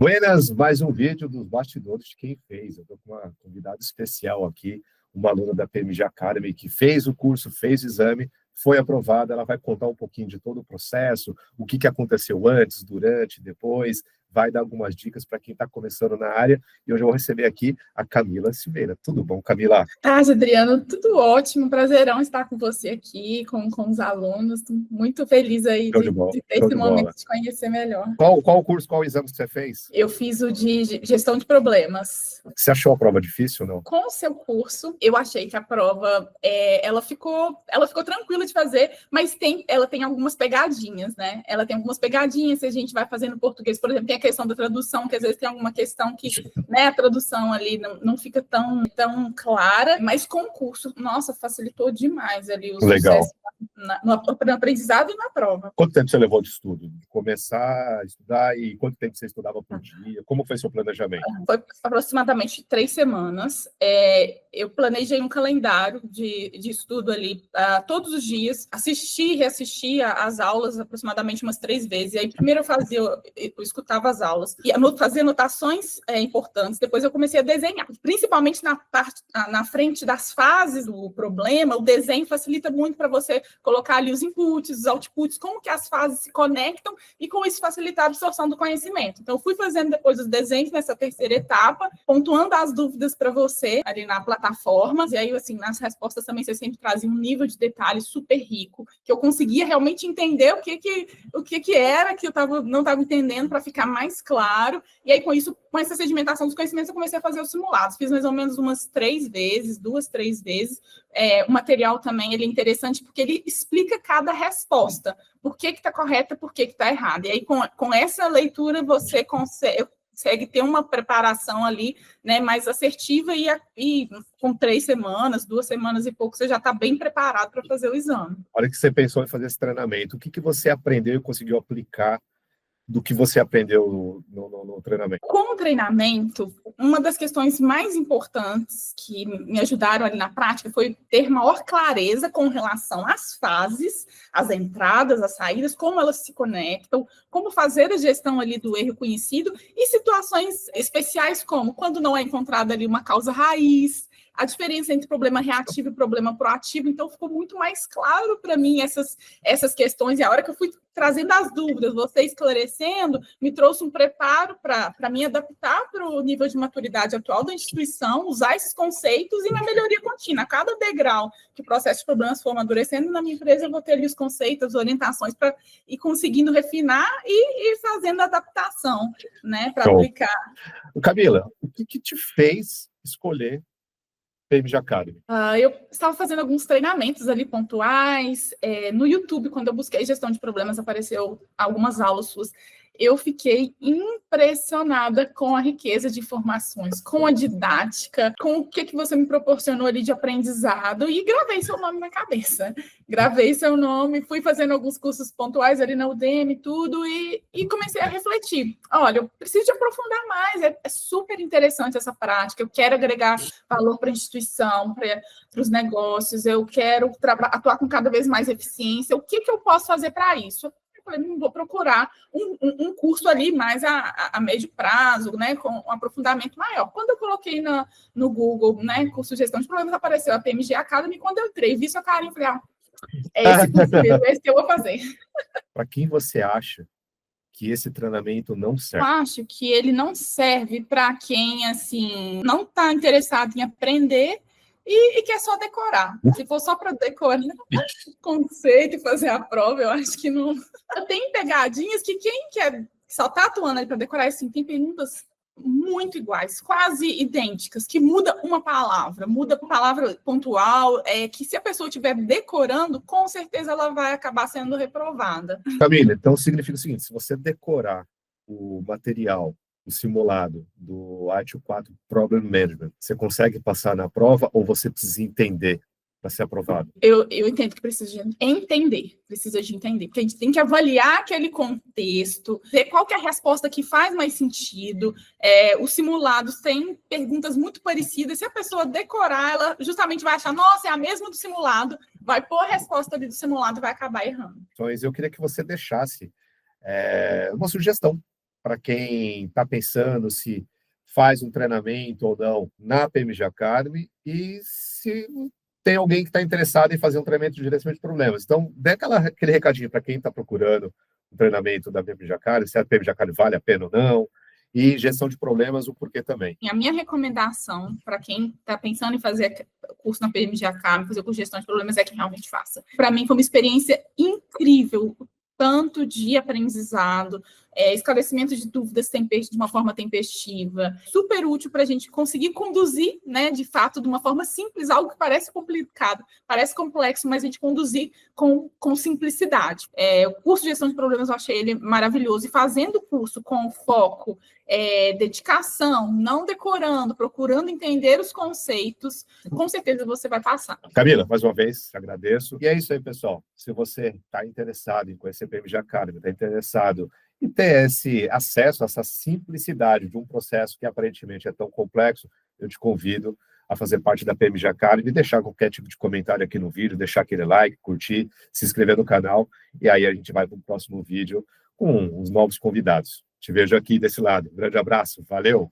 Buenas, mais um vídeo dos bastidores de quem fez. Eu estou com uma convidada especial aqui, uma aluna da PMG Academy que fez o curso, fez o exame, foi aprovada. Ela vai contar um pouquinho de todo o processo, o que aconteceu antes, durante, depois, vai dar algumas dicas para quem está começando na área. E hoje eu vou receber aqui a Camila Silveira. Tudo bom, Camila? Adriano, tudo ótimo, prazerão estar com você aqui, com os alunos. Estou muito feliz aí de ter esse momento de conhecer melhor. Qual curso, qual exame que você fez? Eu fiz o de gestão de problemas. Você achou a prova difícil ou não? Com o seu curso, eu achei que a prova, ela ficou tranquila de fazer, mas ela tem algumas pegadinhas, né? Ela tem algumas pegadinhas, se a gente vai fazendo em português, por exemplo, tem a questão da tradução, que às vezes tem alguma questão que, né, a tradução ali não fica tão clara, mas com o curso, nossa, facilitou demais ali o sucesso no aprendizado e na prova. Quanto tempo você levou de estudo? De começar a estudar e quanto tempo você estudava por dia? Como foi seu planejamento? Foi aproximadamente 3 semanas. Eu planejei um calendário de estudo ali todos os dias, assisti e reassistia às aulas aproximadamente umas 3 vezes. E aí, primeiro eu escutava as aulas e fazia anotações importantes, depois eu comecei a desenhar, principalmente na frente das fases do problema. O desenho facilita muito para você colocar ali os inputs, os outputs, como que as fases se conectam e com isso facilitar a absorção do conhecimento. Então, eu fui fazendo depois os desenhos nessa terceira etapa, pontuando as dúvidas para você ali na plataforma, e aí, assim, nas respostas também você sempre trazia um nível de detalhe super rico, que eu conseguia realmente entender o que era que eu não estava entendendo para ficar mais claro, e aí com isso, com essa sedimentação dos conhecimentos, eu comecei a fazer os simulados, fiz mais ou menos umas 3 vezes, 2, 3 vezes. O material também ele é interessante porque ele explica cada resposta, por que está correta, por que está errada, e aí com essa leitura você consegue ter uma preparação ali, né, mais assertiva e com 3 semanas, 2 semanas e pouco, você já está bem preparado para fazer o exame. A hora que você pensou em fazer esse treinamento, o que você aprendeu e conseguiu aplicar do que você aprendeu no treinamento? Com o treinamento, uma das questões mais importantes que me ajudaram ali na prática foi ter maior clareza com relação às fases, às entradas, às saídas, como elas se conectam, como fazer a gestão ali do erro conhecido e situações especiais como quando não é encontrada ali uma causa raiz, a diferença entre problema reativo e problema proativo. Então, ficou muito mais claro para mim essas questões. E a hora que eu fui trazendo as dúvidas, você esclarecendo, me trouxe um preparo para me adaptar para o nível de maturidade atual da instituição, usar esses conceitos e na melhoria contínua. A cada degrau que o processo de problemas for amadurecendo, na minha empresa eu vou ter ali os conceitos, as orientações para ir conseguindo refinar e fazendo a adaptação, né, para aplicar. Camila, o que te fez escolher PMG Academy? Eu estava fazendo alguns treinamentos ali pontuais. No YouTube, quando eu busquei gestão de problemas, apareceu algumas aulas suas. Eu fiquei impressionada com a riqueza de informações, com a didática, com o que você me proporcionou ali de aprendizado, e gravei seu nome na cabeça. Gravei seu nome, fui fazendo alguns cursos pontuais ali na Udemy, tudo, e comecei a refletir. Olha, eu preciso de aprofundar mais, é super interessante essa prática, eu quero agregar valor para a instituição, para os negócios, eu quero atuar com cada vez mais eficiência. O que eu posso fazer para isso? Eu vou procurar um curso ali mais a médio prazo, né, com um aprofundamento maior. Quando eu coloquei no Google, né, curso de gestão de problemas, apareceu a PMG Academy. Quando eu entrei, vi sua carinha, falei, é esse curso mesmo, esse que eu vou fazer. Para quem você acha que esse treinamento não serve? Eu acho que ele não serve para quem, assim, não está interessado em aprender e quer só decorar. Se for só para decorar conceito e fazer a prova, eu acho que não. Tem pegadinhas que quem quer só está atuando ali para decorar, assim, tem perguntas muito iguais, quase idênticas, que muda uma palavra pontual, que se a pessoa estiver decorando, com certeza ela vai acabar sendo reprovada. Camila, então significa o seguinte: se você decorar o material, o simulado do ITIL-4 Problem Management, você consegue passar na prova ou você precisa entender para ser aprovado? Eu entendo que precisa de entender, porque a gente tem que avaliar aquele contexto, ver qual que é a resposta que faz mais sentido. Os simulados têm perguntas muito parecidas, se a pessoa decorar, ela justamente vai achar, nossa, é a mesma do simulado, vai pôr a resposta ali do simulado e vai acabar errando. Então, eu queria que você deixasse uma sugestão para quem está pensando se faz um treinamento ou não na PMG Academy e se tem alguém que está interessado em fazer um treinamento de gerenciamento de problemas. Então, dê aquele recadinho para quem está procurando um treinamento da PMG Academy, se a PMG Academy vale a pena ou não, e gestão de problemas, o porquê também. E a minha recomendação para quem está pensando em fazer curso na PMG Academy, fazer curso de gestão de problemas, é que realmente faça. Para mim, foi uma experiência incrível, tanto de aprendizado, esclarecimento de dúvidas de uma forma tempestiva, super útil para a gente conseguir conduzir, né, de fato, de uma forma simples, algo que parece complicado, parece complexo, mas a gente conduzir com simplicidade. O curso de gestão de problemas, eu achei ele maravilhoso, e fazendo o curso com foco, dedicação, não decorando, procurando entender os conceitos, com certeza você vai passar. Camila, mais uma vez, agradeço. E é isso aí, pessoal. Se você está interessado em conhecer PMG Academy, está interessado em ter esse acesso, essa simplicidade de um processo que aparentemente é tão complexo, eu te convido a fazer parte da PMG Academy e deixar qualquer tipo de comentário aqui no vídeo, deixar aquele like, curtir, se inscrever no canal, e aí a gente vai para o próximo vídeo com os novos convidados. Te vejo aqui desse lado. Um grande abraço, valeu!